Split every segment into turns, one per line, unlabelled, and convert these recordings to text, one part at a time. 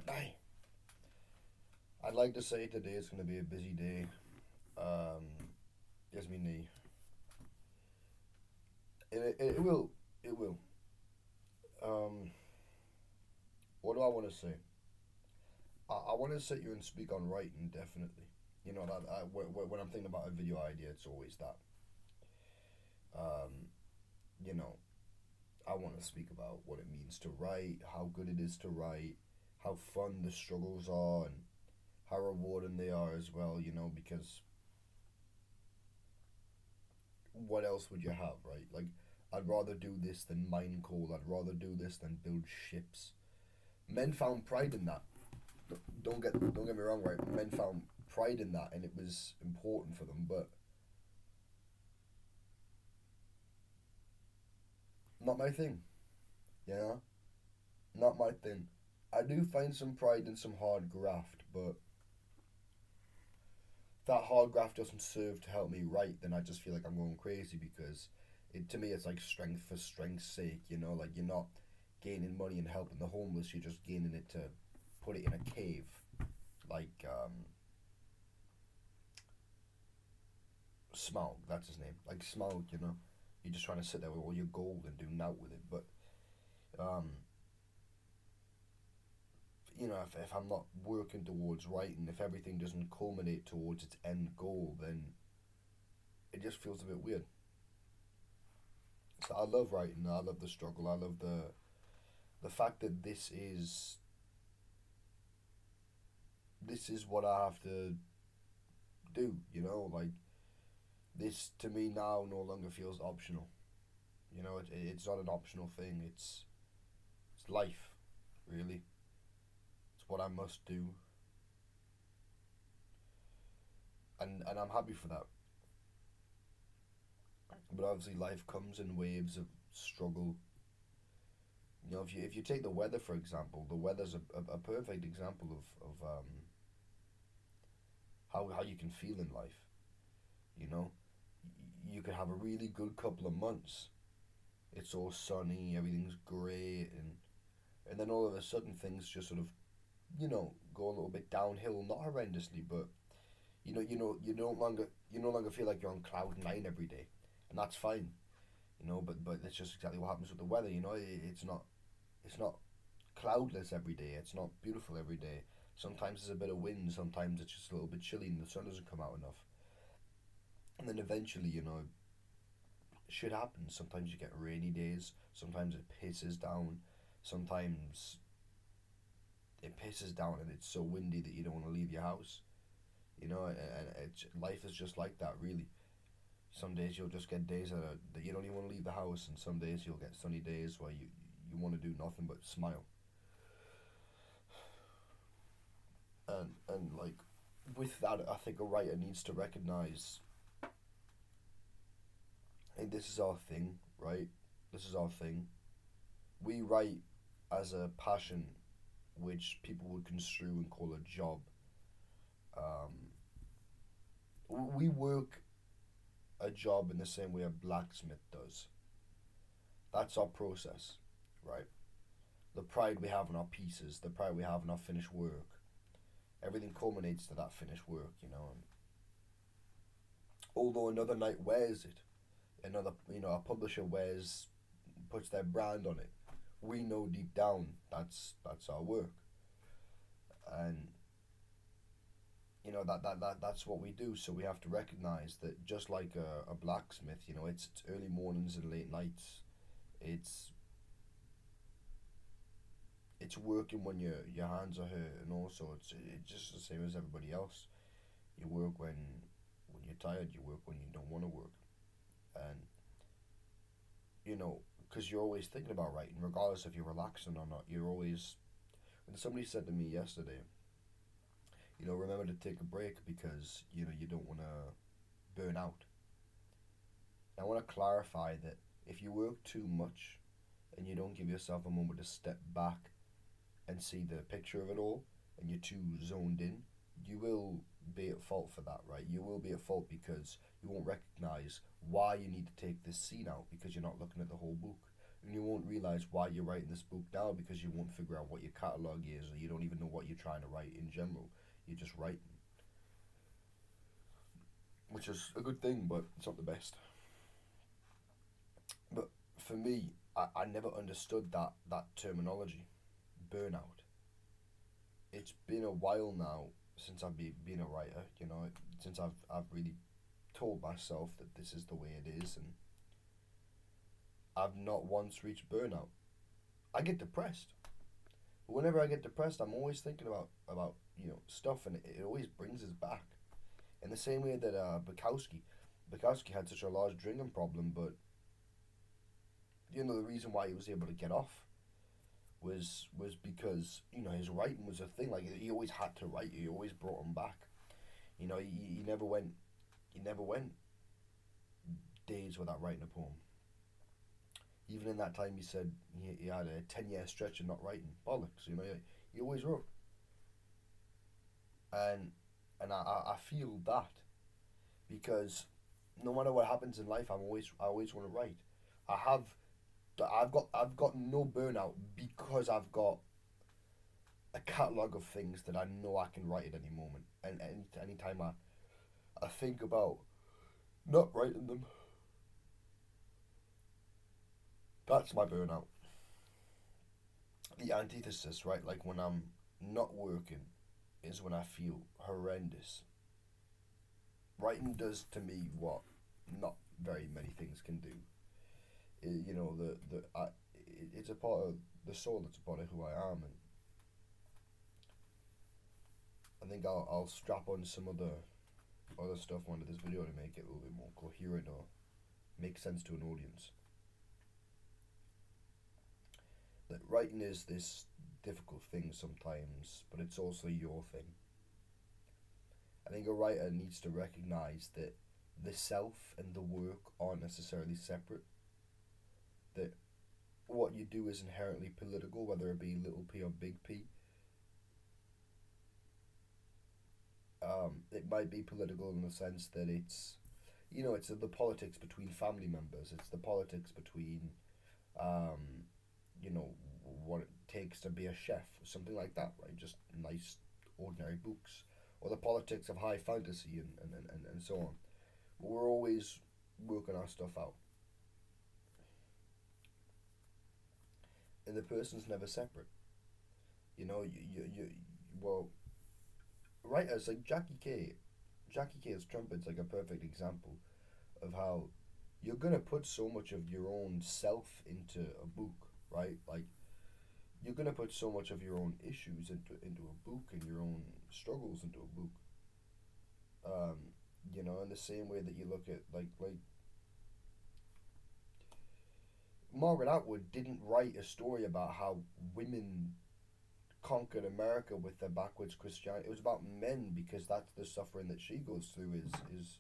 Aye. I'd like to say today is going to be a busy day. Um, Gives me knee. It will. It will. Um, what do I want to say? I want to sit you and speak on writing, definitely. You know, that when I'm thinking about a video idea, it's always that. Um, you know, I want to speak about what it means to write, how good it is to write, how fun the struggles are, and how rewarding they are as well, because what else would you have, right? Like, I'd rather do this than mine coal. I'd rather do this than build ships. Men found pride in that. Don't get me wrong, right? Men found pride in that, and it was important for them. But not my thing. You know, not my thing. I do find some pride in some hard graft, but if that hard graft doesn't serve to help me write, then I just feel like I'm going crazy because to me it's like strength for strength's sake. Like you're not gaining money and helping the homeless. You're just gaining it to put it in a cave, like Smaug. That's his name. Like Smaug. You're just trying to sit there with all your gold and do nout with it. But um, if I'm not working towards writing, if everything doesn't culminate towards its end goal, then it just feels a bit weird. So I love writing. I love the struggle. I love the fact that this is what I have to do. Like this to me now no longer feels optional. It's not an optional thing. It's life, really. It's what I must do, and I'm happy for that. But obviously, life comes in waves of struggle. If you take the weather for example, the weather's a perfect example of how you can feel in life. You know, you could have a really good couple of months. It's all sunny, everything's great, and then all of a sudden things just sort of go a little bit downhill. Not horrendously, but you no longer feel like you're on cloud 9 every day, and that's fine. But that's just exactly what happens with the weather. It's not cloudless every day. It's not beautiful every day. Sometimes there's a bit of wind. Sometimes it's just a little bit chilly and the sun doesn't come out enough. And then eventually, shit happens. Sometimes you get rainy days. Sometimes it pisses down. Sometimes it pisses down and it's so windy that you don't want to leave your house. And life is just like that, really. Some days you'll just get days that you don't even want to leave the house, and some days you'll get sunny days where you want to do nothing but smile. And like with that, I think a writer needs to recognize, hey, this is our thing, right? This is our thing. We write as a passion, which people would construe and call a job. Um, we work a job in the same way a blacksmith does. That's our process, right? The pride we have in our pieces, the pride we have in our finished work, everything culminates to that finished work, And although another night wears it, another, a publisher puts their brand on it. We know deep down that's our work, and that's what we do. So we have to recognize that just like a blacksmith, it's early mornings and late nights. It's it's working when your hands are hurt, and also it's just the same as everybody else. You work when you're tired. You work when you don't want to work, and because you're always thinking about writing, regardless if you're relaxing or not. You're always. And somebody said to me yesterday, remember to take a break because you don't want to burn out. And I want to clarify that if you work too much and you don't give yourself a moment to step back and see the picture of it all, and you're too zoned in, you will be at fault for that, right? You will be at fault because you won't recognize why you need to take this scene out because you're not looking at the whole book. and you won't realize why you're writing this book now because you won't figure out what your catalog is, or you don't even know what you're trying to write in general. You're just writing, which is a good thing, but it's not the best. But for me, I never understood that terminology, burnout. It's been a while now since been a writer, since I've really told myself that this is the way it is, and I've not once reached burnout. I get depressed. But whenever I get depressed, I'm always thinking about stuff, and it always brings us back. In the same way that Bukowski had such a large drinking problem, but the reason why he was able to get off was because his writing was a thing. Like, he always had to write. He always brought him back. He never went days without writing a poem. Even in that time, he said he had a 10-year stretch of not writing. Bollocks, he always wrote. And I feel that, because no matter what happens in life, I always want to write. I have I've got no burnout because I've got a catalogue of things that I know I can write at any moment. And anytime I think about not writing them, that's my burnout. The antithesis, right? Like, when I'm not working is when I feel horrendous. Writing does to me what not very many things can do. It's a part of the soul. It's a part of who I am, and I think I'll strap on some other stuff onto this video to make it a little bit more coherent or make sense to an audience. That writing is this difficult thing sometimes, but it's also your thing. I think a writer needs to recognize that the self and the work aren't necessarily separate. That what you do is inherently political, whether it be little p or big P. It might be political in the sense that it's the politics between family members. It's the politics between, you know, what it takes to be a chef, something like that, right? Just nice, ordinary books. Or the politics of high fantasy and so on. But we're always working our stuff out. And the person's never separate. Well, writers like Jackie K's Trumpet's like a perfect example of how you're gonna put so much of your own self into a book, right? Like, you're gonna put so much of your own issues into a book, and your own struggles into a book. In the same way that you look at like Margaret Atwood didn't write a story about how women conquered America with their backwards Christianity. It was about men, because that's the suffering that she goes through is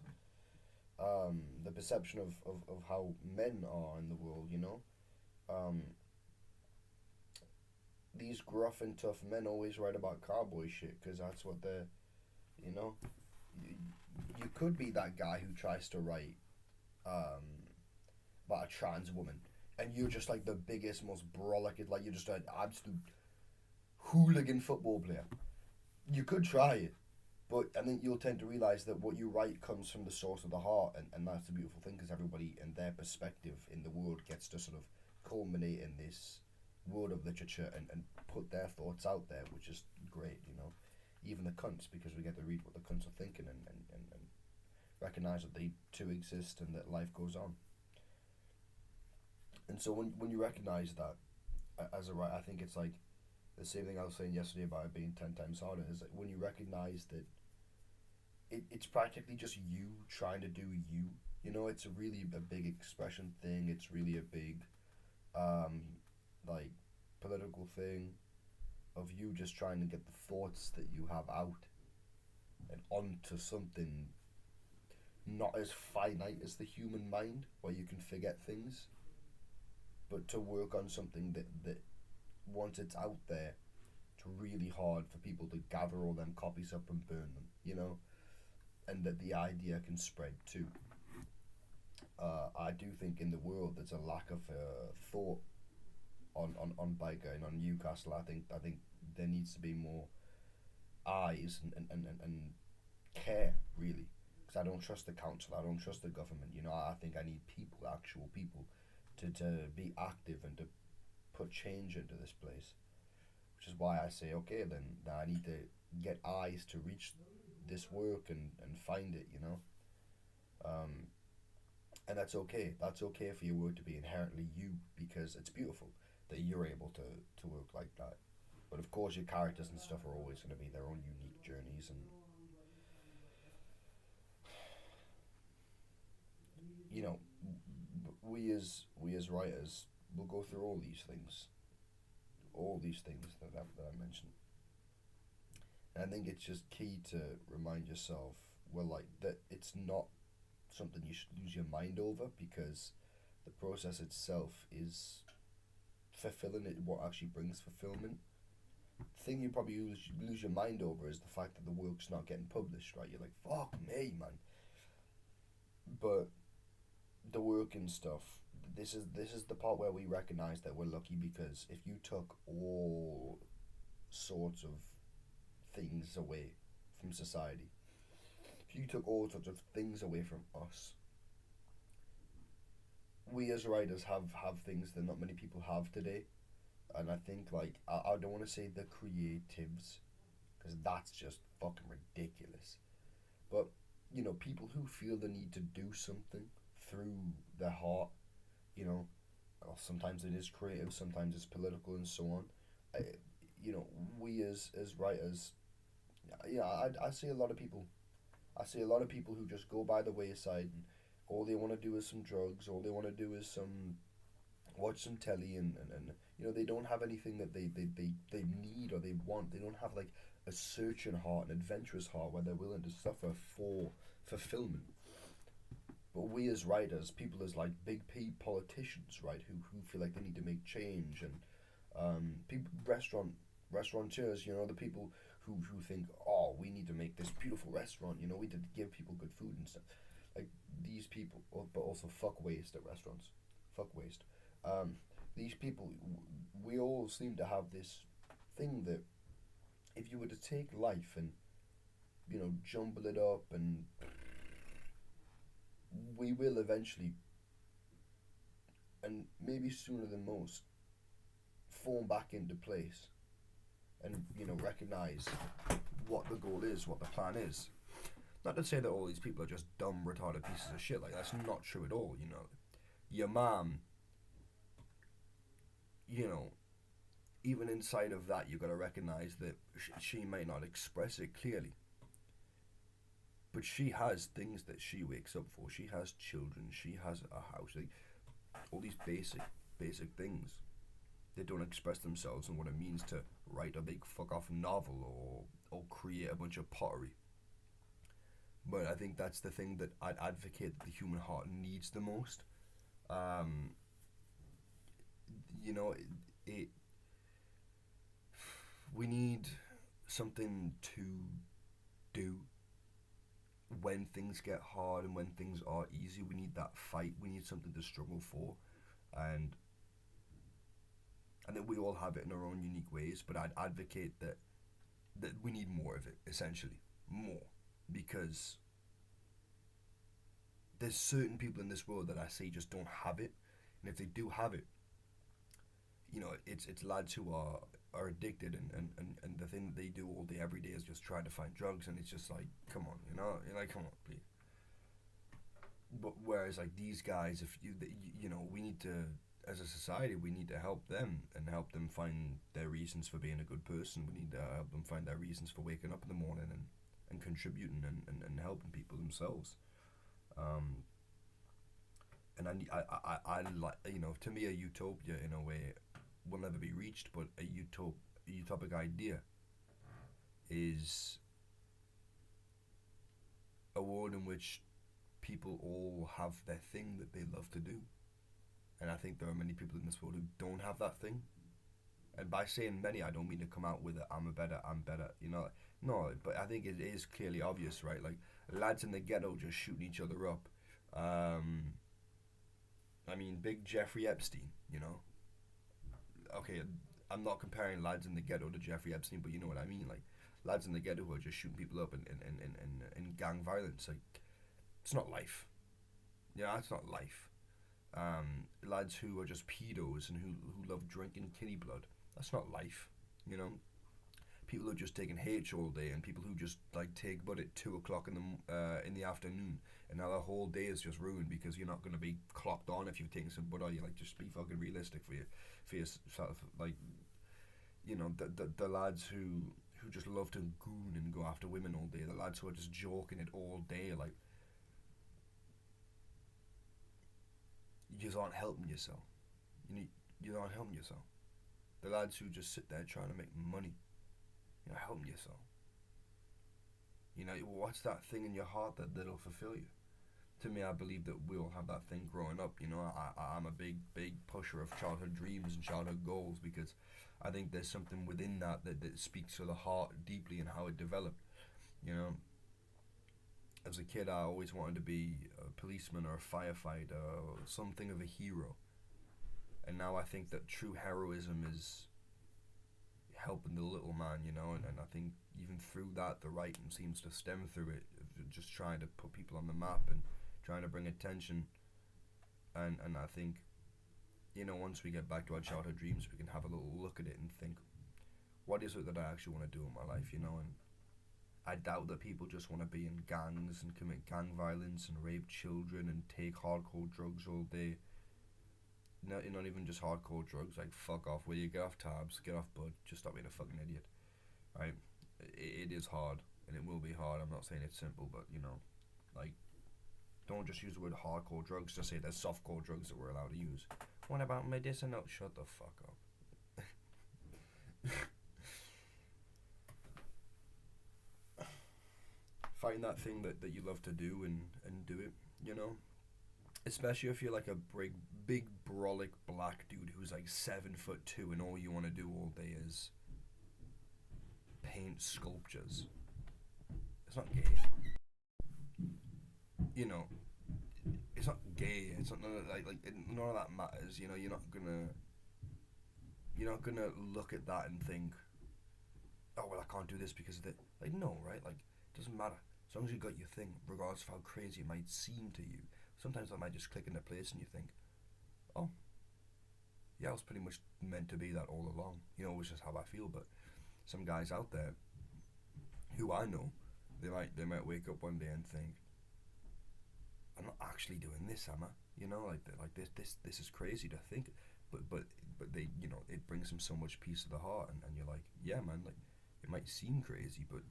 the perception of how men are in the world. Um, these gruff and tough men always write about cowboy shit because that's what they're, you know. You could be that guy who tries to write about a trans woman, and you're just like the biggest, most brolic, like you're just an absolute hooligan football player. You could try it, but I think you'll tend to realize that what you write comes from the source of the heart, and that's the beautiful thing, because everybody and their perspective in the world gets to sort of culminate in this world of literature and put their thoughts out there, which is great. Even the cunts, because we get to read what the cunts are thinking and recognize that they too exist and that life goes on. And so when you recognize that as a writer, I think it's like the same thing I was saying yesterday about it being 10 times harder, is like when you recognize that it's practically just you trying to do you. It's a really a big expression thing. It's really a big like political thing of you just trying to get the thoughts that you have out and onto something not as finite as the human mind, where you can forget things, but to work on something that once it's out there, it's really hard for people to gather all them copies up and burn them, and that the idea can spread too. I do think in the world there's a lack of thought on biker on Newcastle. I think there needs to be more eyes and care really, because I don't trust the council. I don't trust the government. I think I need people, actual people, to be active and to put change into this place. Which is why I say, okay, then I need to get eyes to reach this work and find it. Um, and that's okay. That's okay for your work to be inherently you, because it's beautiful that you're able to work like that. But of course, your characters and stuff are always going to be their own unique journeys, and you know, we as writers will go through all these things that I mentioned. And I think it's just key to remind yourself, well, like that it's not something you should lose your mind over, because the process itself is fulfilling. It what actually brings fulfillment. The thing you probably lose your mind over is the fact that the work's not getting published, right? You're like, fuck me, man. But the work and stuff, this is the part where we recognize that we're lucky, because if you took all sorts of things away from society, if you took all sorts of things away from us, we as writers have things that not many people have today. And I think, like, I don't want to say the creatives, because that's just fucking ridiculous. But people who feel the need to do something through their heart, you know, sometimes it is creative, sometimes it's political, and so on. I, we as writers, yeah, I see a lot of people. I see a lot of people who just go by the wayside, and all they want to do is some drugs. All they want to do is watch some telly, and they don't have anything that they need or they want. They don't have like a searching heart, an adventurous heart, where they're willing to suffer for fulfillment. But we as writers, people as like big P politicians, right, who feel like they need to make change, and people, restaurateurs, the people who think, oh, we need to make this beautiful restaurant, we need to give people good food and stuff. Like these people, but also fuck waste at restaurants, fuck waste. Um, these people, we all seem to have this thing that if you were to take life and jumble it up, and we will eventually, and maybe sooner than most, fall back into place, and recognize what the goal is, what the plan is. Not to say that all these people are just dumb, retarded pieces of shit. Like, that's not true at all. Your mom, you know, even inside of that, you got to recognize that she may not express it clearly, but she has things that she wakes up for. She has children. She has a house. Like, all these basic things. They don't express themselves and what it means to write a big fuck off novel, or create a bunch of pottery. But I think that's the thing that I'd advocate that the human heart needs the most. Um, you know, it we need something to do when things get hard and when things are easy. We need that fight. We need something to struggle for, and that we all have it in our own unique ways. But I'd advocate that we need more of it. Essentially, more, because there's certain people in this world that I see just don't have it, and if they do have it, it's lads who are addicted, and the thing that they do all day every day is just try to find drugs, and it's just like, come on, you're like, come on, please. But whereas like these guys, if we need to, as a society, we need to help them and help them find their reasons for being a good person. We need to help them find their reasons for waking up in the morning, and contributing, and helping people themselves. Um, and I like, to me, a utopia in a way will never be reached, but a utopic idea is a world in which people all have their thing that they love to do. And I think there are many people in this world who don't have that thing. And by saying many, I don't mean to come out with a I'm better, No, but I think it is clearly obvious, right? Like, lads in the ghetto just shooting each other up. Um, I mean, big Jeffrey Epstein, you know. Okay, I'm not comparing lads in the ghetto to Jeffrey Epstein, but you know what I mean. Like lads in the ghetto who are just shooting people up in gang violence. Like it's not life. Yeah, that's not life. Lads who are just pedos and who love drinking kitty blood. That's not life. You know, people who are just taking H all day and people who just like take bud at 2 o'clock in the afternoon, and now the whole day is just ruined because you're not going to be clocked on if you've taken some bud. Or you like just be fucking realistic for yourself. Like you know the lads who just love to goon and go after women all day. The lads who are just joking it all day. Like you just aren't helping yourself. You aren't helping yourself. The lads who just sit there trying to make money. You're not helping yourself. You know, what's that thing in your heart that'll fulfill you? To me, I believe that we all have that thing growing up. You know, I'm a big pusher of childhood dreams and childhood goals because I think there's something within that speaks to the heart deeply and how it developed. You know, as a kid, I always wanted to be a policeman or a firefighter or something of a hero. And now I think that true heroism is helping the little man, you know, and I think even through that, the writing seems to stem through it, just trying to put people on the map and trying to bring attention. And I think, you know, once we get back to our childhood dreams, we can have a little look at it and think, what is it that I actually want to do in my life, you know? And I doubt that people just want to be in gangs and commit gang violence and rape children and take hardcore drugs all day. No, not even just hardcore drugs. Like fuck off. Will you get off tabs? Get off bud. Just stop being a fucking idiot. Right? It is hard, and it will be hard. I'm not saying it's simple, but you know, like, don't just use the word hardcore drugs. Just say there's softcore drugs that we're allowed to use. What about medicinal? Shut the fuck up. Find that thing that you love to do and do it. You know, especially if you're like a big brolic black dude who's like 7'2" and all you want to do all day is paint sculptures. It's not gay. You know, it's not gay. It's not none of that matters. You know, you're not gonna look at that and think, oh well, I can't do this because of it. Like no, right? Like it doesn't matter as long as you got your thing, regardless of how crazy it might seem to you. Sometimes that might just click into place and you think, oh, yeah, I was pretty much meant to be that all along. You know, it's just how I feel. But some guys out there who I know, they might wake up one day and think, I'm not actually doing this, am I? You know, like this is crazy to think. But they, you know, it brings them so much peace to the heart, and you're like, yeah, man, like it might seem crazy, but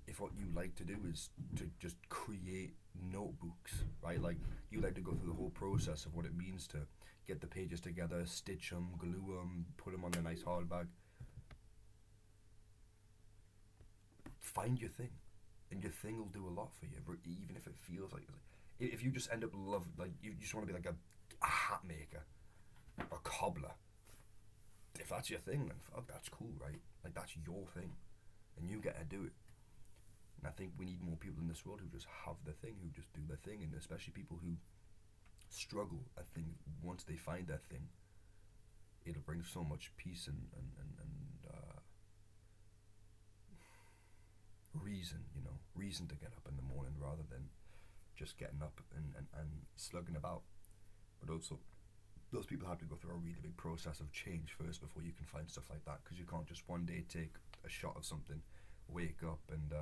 if what you like to do is to just create notebooks, right? Like you like to go through the whole process of what it means to get the pages together, stitch them, glue them, put them on a nice hardback. Find your thing, and your thing will do a lot for you, even if it feels like if you just end up like you just want to be like a hat maker, a cobbler. If that's your thing, then fuck, that's cool, right? Like that's your thing, and you get to do it. And I think we need more people in this world who just have their thing, who just do their thing, and especially people who struggle. I think once they find their thing, it'll bring so much peace and reason, you know, reason to get up in the morning rather than just getting up and slugging about. But also, those people have to go through a really big process of change first before you can find stuff like that, because you can't just one day take a shot of something, wake up and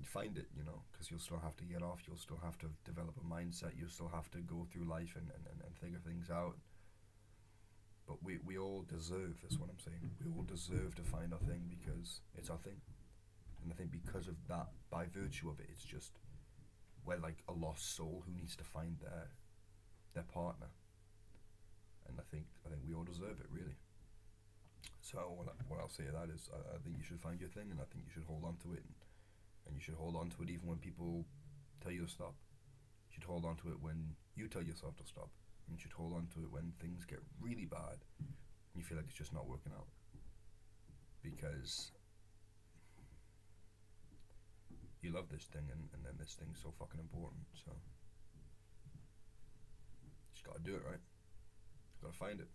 find it, you know, because you'll still have to get off, you'll still have to develop a mindset, you'll still have to go through life and figure things out. But we all deserve, is what I'm saying, we all deserve to find our thing because it's our thing. And I think because of that, by virtue of it, it's just, we're like a lost soul who needs to find their partner. And I think we all deserve it, really. So what I'll say to that is I think you should find your thing, and I think you should hold on to it, and you should hold on to it even when people tell you to stop. You should hold on to it when you tell yourself to stop. And you should hold on to it when things get really bad and you feel like it's just not working out. Because you love this thing, and then this thing's so fucking important. So just gotta do it, right? Gotta find it.